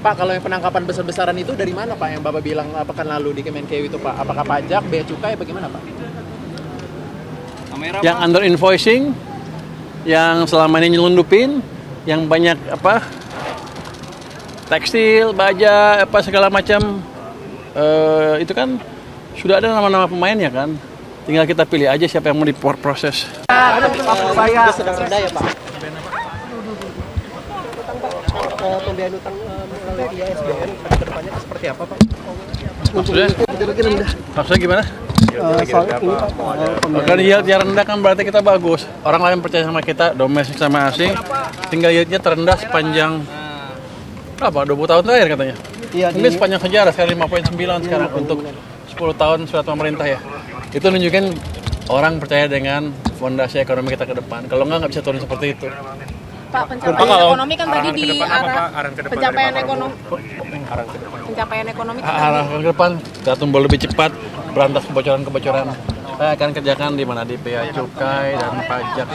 Pak, kalau yang penangkapan besar-besaran itu dari mana Pak yang Bapak bilang pekan lalu di Kemenkeu itu Pak? Apakah pajak, bea cukai, bagaimana Pak? Yang under invoicing, yang selama ini nyelundupin, yang banyak tekstil, baja, segala macam, itu kan sudah ada nama-nama pemainnya kan. Tinggal kita pilih aja siapa yang mau diproses. Saya sedang rendah ya Pak. Pembiayaan utang melalui ISBN pada kedepannya seperti apa Pak? Maksudnya gimana? Kalau yieldnya rendah kan berarti kita bagus. Orang lain percaya sama kita, domestik sama asing. Tinggal yieldnya terendah sepanjang berapa? 20 tahun terakhir katanya. Mungkin sepanjang sejarah, sekarang 5,9 sekarang untuk 10 tahun surat pemerintah ya. Itu nunjukin orang percaya dengan fondasi ekonomi kita ke depan. Kalau nggak bisa turun seperti itu. Pak, pencapaian ekonomi kan tadi di arah pencapaian ekonomi kan arah ke depan kita tumbuh lebih cepat, berantas kebocoran-kebocoran. Saya akan kerjakan di mana, di bea cukai dan pajak.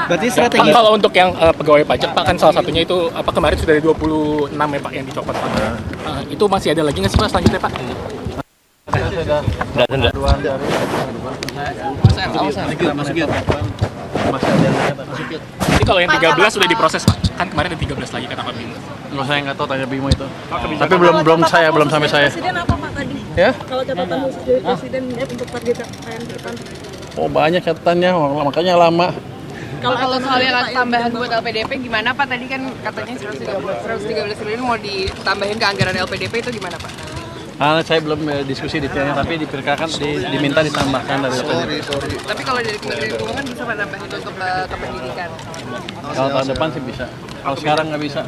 Berarti strategi kalau untuk yang pegawai pajak Pak, kan salah satunya itu kemarin sudah ada 26 ya Pak yang dicopot Pak. Itu masih ada lagi nggak sih Pak selanjutnya Pak? Nggak ada. Masih ada. Jadi kalau yang 13 sudah diproses Pak, kan kemarin ada 13 lagi kata Pak Bimo. Saya nggak tahu, tanya Bimo itu. Tapi belum sampai saya. Presiden apa Pak tadi? Ya? Kalau catatan khusus dari Presiden untuk target capaian ke depan. Oh banyak catatannya, makanya lama. Kalau soal yang tambahan buat LPDP gimana Pak? Tadi kan katanya 113 triliun mau ditambahin ke anggaran LPDP, itu gimana Pak? Saya belum diskusi detailnya, tapi diperkirakan diminta ditambahkan dari LPDP. Tapi kalau dari Kementerian Keuangan bisa Pak nambahin untuk ke pendidikan? Kalau tahun depan sih bisa, kalau sekarang nggak bisa.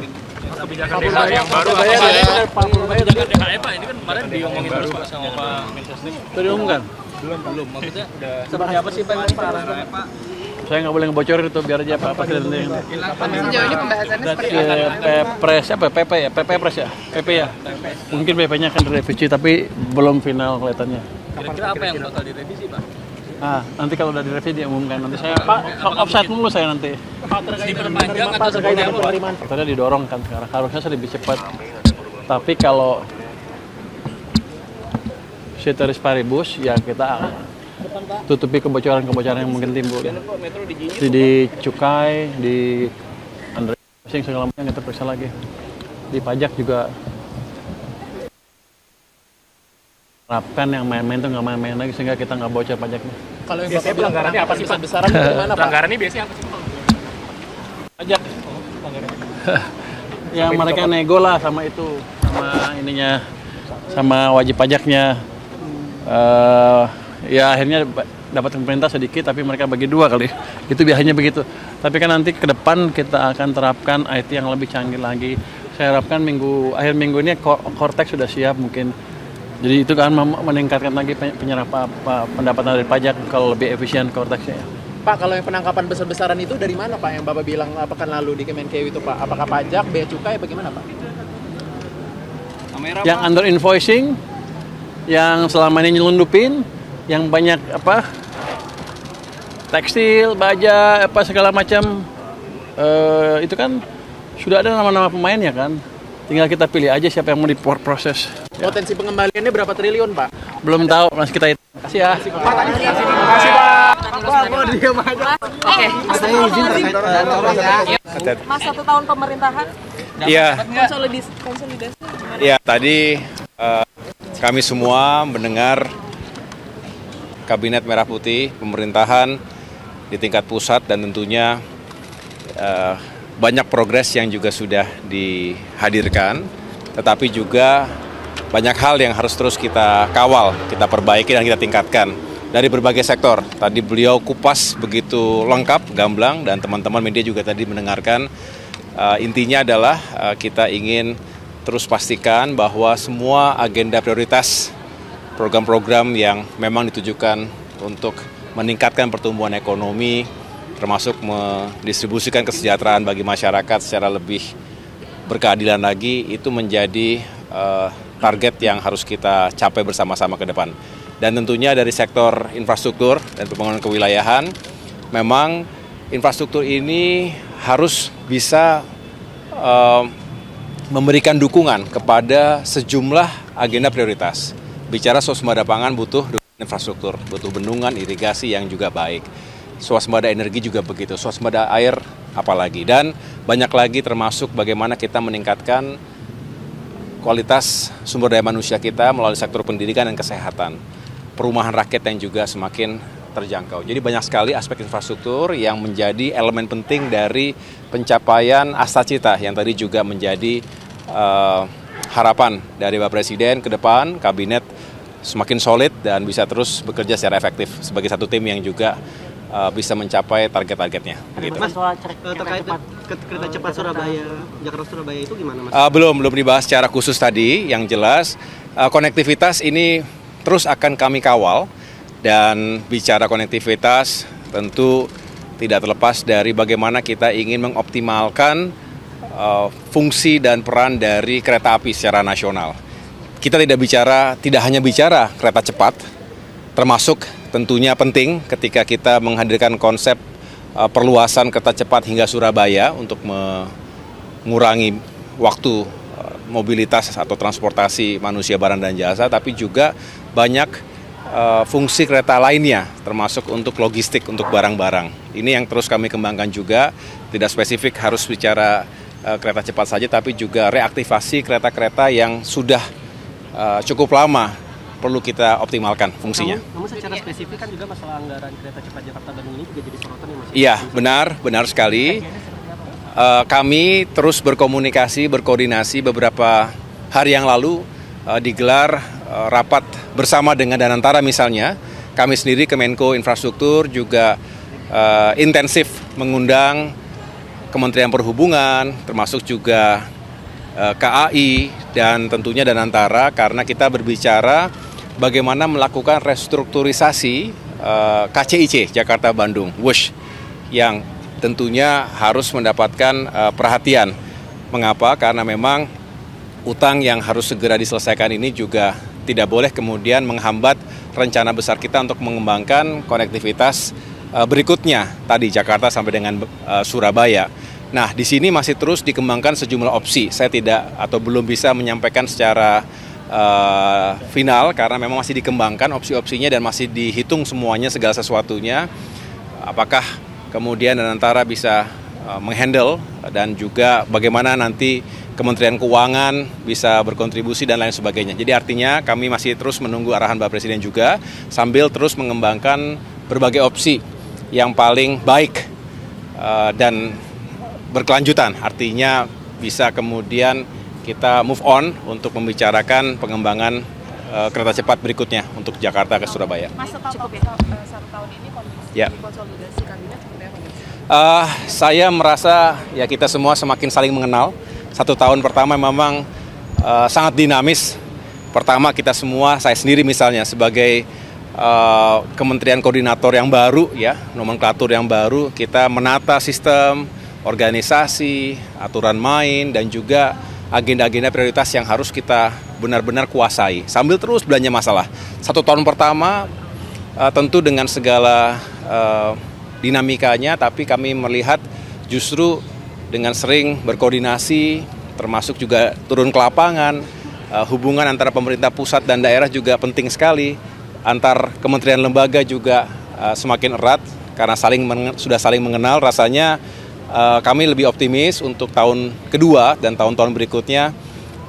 Kebijakan DKI yang baru apa Pak? Kebijakan DKI Pak, ini kan kemarin diomongin terus Pak sama Pak Mensesnek. Itu diumumkan? Belum, maksudnya seperti apa sih Pak arahnya Pak? Saya nggak boleh ngebocorin itu, biar aja Pak Presiden yang Tapi sejauh ini pembahasannya seperti apa? Pepres PP ya, PP ya. Mungkin PP-nya akan direvisi, tapi belum final kelihatannya. Kira-kira apa yang bakal direvisi Pak? Nanti kalau udah direvisi diumumkan. Nanti saya offside dulu saya nanti. Diperpanjang atau seperti apa Pak? Faktornya didorong kan sekarang, harusnya saya lebih cepat. Tapi kalau ceteris paribus ya kita tutupi kebocoran-kebocoran yang mungkin timbul ya. Di cukai, di undering segala macam kita periksa lagi. Di pajak juga terapkan yang main-main tuh nggak main-main lagi sehingga kita nggak bocor pajaknya. Kalau yang biasanya pelanggarannya apa sih besar-besaran gimana Pak? Pelanggarannya biasanya apa sih Pak? Pajak. Ya mereka nego lah sama itu, sama ininya, sama wajib pajaknya. Ya akhirnya dapat pemerintah sedikit, tapi mereka bagi dua kali. Itu biasanya begitu. Tapi kan nanti ke depan kita akan terapkan IT yang lebih canggih lagi. Saya harapkan akhir minggu ini Cortex sudah siap mungkin. Jadi itu kan meningkatkan lagi penyerapan pendapatan dari pajak kalau lebih efisien Cortexnya. Pak, kalau yang penangkapan besar-besaran itu dari mana Pak yang Bapak bilang pekan lalu di Kemenkeu itu Pak? Apakah pajak, bea cukai, bagaimana Pak? Yang under invoicing, yang selama ini nyelundupin, yang banyak tekstil, baja, segala macam, itu kan sudah ada nama-nama pemainnya kan. Tinggal kita pilih aja siapa yang mau diproses. Potensi pengembaliannya berapa triliun Pak? Belum tahu, masih kita hitung. Terima kasih ya. Pak, terima kasih Pak. Oke. Saya izin terkait Mas 1 tahun pemerintahan. Iya. Konsolidasi. Ya, tadi kami semua mendengar Kabinet Merah Putih, pemerintahan di tingkat pusat dan tentunya banyak progres yang juga sudah dihadirkan, tetapi juga banyak hal yang harus terus kita kawal, kita perbaiki dan kita tingkatkan dari berbagai sektor. Tadi beliau kupas begitu lengkap, gamblang, dan teman-teman media juga tadi mendengarkan. Intinya adalah kita ingin terus pastikan bahwa semua agenda prioritas, program-program yang memang ditujukan untuk meningkatkan pertumbuhan ekonomi, termasuk mendistribusikan kesejahteraan bagi masyarakat secara lebih berkeadilan lagi, itu menjadi target yang harus kita capai bersama-sama ke depan. Dan tentunya dari sektor infrastruktur dan pembangunan kewilayahan, memang infrastruktur ini harus bisa memberikan dukungan kepada sejumlah agenda prioritas. Bicara swasembada pangan butuh infrastruktur, butuh bendungan, irigasi yang juga baik. Swasembada energi juga begitu, swasembada air apalagi. Dan banyak lagi termasuk bagaimana kita meningkatkan kualitas sumber daya manusia kita melalui sektor pendidikan dan kesehatan. Perumahan rakyat yang juga semakin terjangkau. Jadi banyak sekali aspek infrastruktur yang menjadi elemen penting dari pencapaian Asta Cita yang tadi juga menjadi harapan dari Bapak Presiden ke depan, kabinet semakin solid dan bisa terus bekerja secara efektif sebagai satu tim yang juga bisa mencapai target-targetnya. Gitu. Mas, terkait kereta cepat Surabaya, Jakarta-Surabaya itu gimana Mas? Belum dibahas secara khusus tadi, yang jelas konektivitas ini terus akan kami kawal. Dan bicara konektivitas tentu tidak terlepas dari bagaimana kita ingin mengoptimalkan fungsi dan peran dari kereta api secara nasional. Kita tidak hanya bicara kereta cepat, termasuk tentunya penting ketika kita menghadirkan konsep perluasan kereta cepat hingga Surabaya untuk mengurangi waktu mobilitas atau transportasi manusia, barang, dan jasa, tapi juga banyak fungsi kereta lainnya, termasuk untuk logistik, untuk barang-barang. Ini yang terus kami kembangkan juga, tidak spesifik harus bicara kereta cepat saja, tapi juga reaktivasi kereta-kereta yang sudah cukup lama perlu kita optimalkan fungsinya. Namun secara spesifik kan juga masalah anggaran kereta cepat Jakarta-Bandung ini juga jadi sorotan ya Mas? Iya, benar sekali. Kami terus berkoordinasi beberapa hari yang lalu digelar rapat bersama dengan Danantara misalnya. Kami sendiri Kemenko Infrastruktur juga intensif mengundang Kementerian Perhubungan, termasuk juga KAI dan tentunya Danantara, karena kita berbicara bagaimana melakukan restrukturisasi KCIC Jakarta-Bandung, WUSH, yang tentunya harus mendapatkan perhatian. Mengapa? Karena memang utang yang harus segera diselesaikan ini juga tidak boleh kemudian menghambat rencana besar kita untuk mengembangkan konektivitas berikutnya tadi Jakarta sampai dengan Surabaya. Nah, di sini masih terus dikembangkan sejumlah opsi. Saya tidak atau belum bisa menyampaikan secara final karena memang masih dikembangkan opsi-opsinya dan masih dihitung semuanya, segala sesuatunya. Apakah kemudian Danantara bisa menghandle dan juga bagaimana nanti Kementerian Keuangan bisa berkontribusi dan lain sebagainya. Jadi artinya kami masih terus menunggu arahan Bapak Presiden juga sambil terus mengembangkan berbagai opsi yang paling baik dan berkelanjutan. Artinya bisa kemudian kita move on untuk membicarakan pengembangan kereta cepat berikutnya untuk Jakarta ke Surabaya. Mas, cukup ya? 1 tahun ini konsolidasi kabinet seperti apa? Saya merasa ya kita semua semakin saling mengenal. 1 tahun pertama memang sangat dinamis. Pertama kita semua, saya sendiri misalnya sebagai kementerian koordinator yang baru ya, nomenklatur yang baru, kita menata sistem, organisasi, aturan main dan juga agenda-agenda prioritas yang harus kita benar-benar kuasai. Sambil terus belanja masalah. 1 tahun pertama tentu dengan segala dinamikanya, tapi kami melihat justru dengan sering berkoordinasi, termasuk juga turun ke lapangan, hubungan antara pemerintah pusat dan daerah juga penting sekali, antar kementerian lembaga juga semakin erat, karena sudah saling mengenal. Rasanya kami lebih optimis untuk tahun kedua dan tahun-tahun berikutnya,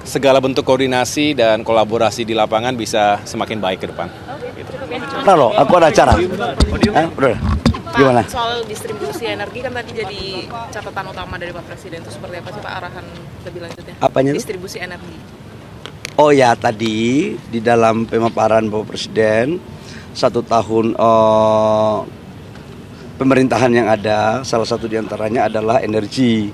segala bentuk koordinasi dan kolaborasi di lapangan bisa semakin baik ke depan. Halo, aku ada acara. Gimana? Soal distribusi energi kan tadi jadi catatan utama dari Pak Presiden, itu seperti apa sih Pak arahan lebih lanjutnya? Apanya? Distribusi energi. Oh ya, tadi di dalam pemaparan Bapak Presiden 1 tahun pemerintahan yang ada, salah satu diantaranya adalah energi.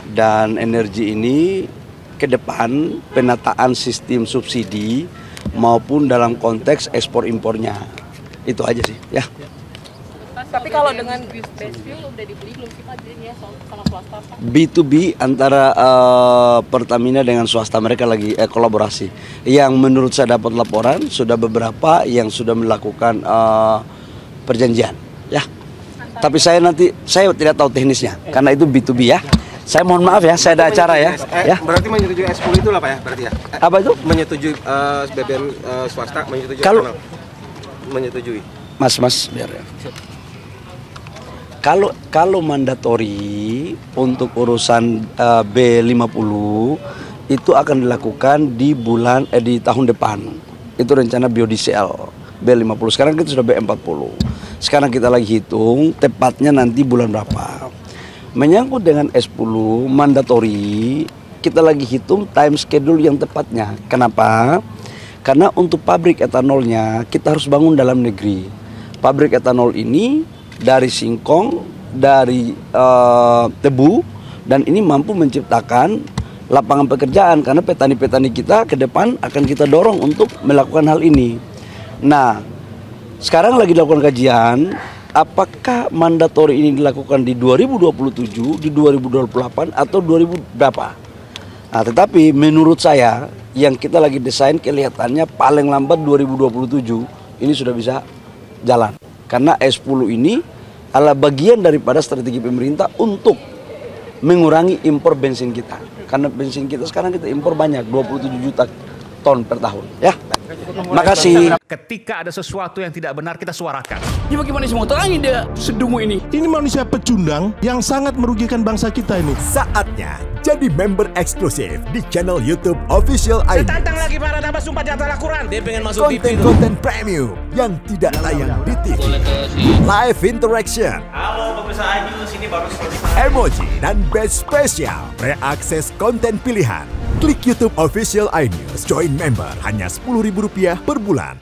Dan energi ini ke depan penataan sistem subsidi maupun dalam konteks ekspor impornya. Itu aja sih ya. Tapi kalau dengan base fuel udah dibeli belum sih Pak, jadi ya sama swasta Pak? B2B antara Pertamina dengan swasta, mereka lagi kolaborasi. Yang menurut saya dapat laporan sudah beberapa yang sudah melakukan perjanjian ya. Tapi saya tidak tahu teknisnya karena itu B2B ya. Saya mohon maaf ya, saya ada acara ya. Ya. Berarti menyetujui S10 itu lah Pak ya, berarti ya? Apa itu? Menyetujui BBM swasta, menyetujui Kalau- eksternal. Menyetujui. Mas, biar ya. Kalau mandatori untuk urusan B50 itu akan dilakukan di tahun depan. Itu rencana biodiesel B50. Sekarang kita sudah B40. Sekarang kita lagi hitung tepatnya nanti bulan berapa. Menyangkut dengan S10 mandatori, kita lagi hitung time schedule yang tepatnya. Kenapa? Karena untuk pabrik etanolnya kita harus bangun dalam negeri. Pabrik etanol ini dari singkong, dari tebu, dan ini mampu menciptakan lapangan pekerjaan karena petani-petani kita ke depan akan kita dorong untuk melakukan hal ini. Nah, sekarang lagi dilakukan kajian, apakah mandatori ini dilakukan di 2027, di 2028, atau 2000 berapa? Nah, tetapi menurut saya yang kita lagi desain kelihatannya paling lambat 2027 ini sudah bisa jalan. Karena S10 ini adalah bagian daripada strategi pemerintah untuk mengurangi impor bensin kita. Karena bensin kita sekarang kita impor banyak, 27 juta ton per tahun. Ya, makasih. Ketika ada sesuatu yang tidak benar, kita suarakan. Ya bagaimana semua terangin dia sedungu ini? Ini manusia pecundang yang sangat merugikan bangsa kita ini. Saatnya jadi member eksklusif di channel YouTube Official ID. Tantang lagi para tambah sumpah di atas Al-Quran. Dia pengen masuk TV. Konten-konten premium yang tidak tayang di TV. Live interaction. Halo pemirsa iNews, ini baru selesai. Emoji dan badge spesial. Reakses konten pilihan. Klik YouTube Official iNews. Join member hanya Rp10.000 per bulan.